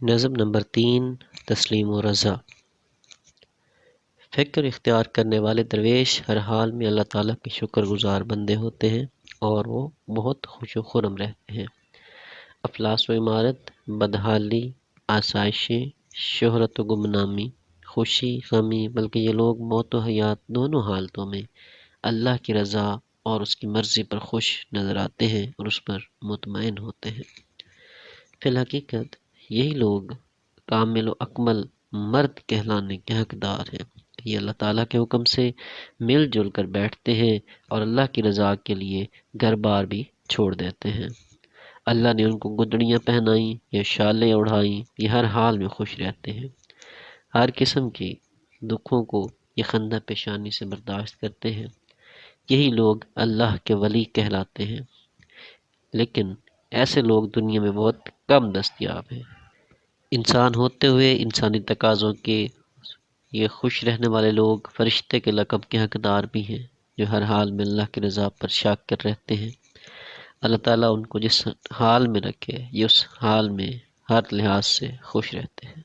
نظم نمبر 3، تسلیم و رضا۔ فکر اختیار کرنے والے درویش ہر حال میں اللہ تعالیٰ کے شکر گزار بندے ہوتے ہیں اور وہ بہت خوش و خرم رہتے ہیں۔ افلاس و عمارت، بدحالی، آسائشیں، شہرت و گمنامی، خوشی غمی، بلکہ یہ لوگ موت و حیات دونوں حالتوں میں اللہ کی رضا اور اس کی مرضی پر خوش نظر آتے ہیں اور اس پر مطمئن ہوتے ہیں۔ فی الحقیقت یہی لوگ کامل و اکمل مرد کہلانے کے حقدار ہیں۔ یہ اللہ تعالیٰ کے حکم سے مل جل کر بیٹھتے ہیں اور اللہ کی رضا کے لیے گھر بار بھی چھوڑ دیتے ہیں۔ اللہ نے ان کو گدڑیاں پہنائیں یا شالیں اڑھائیں، یہ ہر حال میں خوش رہتے ہیں۔ ہر قسم کے دکھوں کو یہ خندہ پیشانی سے برداشت کرتے ہیں۔ یہی لوگ اللہ کے ولی کہلاتے ہیں، لیکن ایسے لوگ دنیا میں بہت کم دستیاب ہیں۔ انسان ہوتے ہوئے انسانی تقاضوں کے یہ خوش رہنے والے لوگ فرشتے کے لقب کے حقدار بھی ہیں، جو ہر حال میں اللہ کی رضا پر شاکر رہتے ہیں۔ اللہ تعالیٰ ان کو جس حال میں رکھے، یہ اس حال میں ہر لحاظ سے خوش رہتے ہیں۔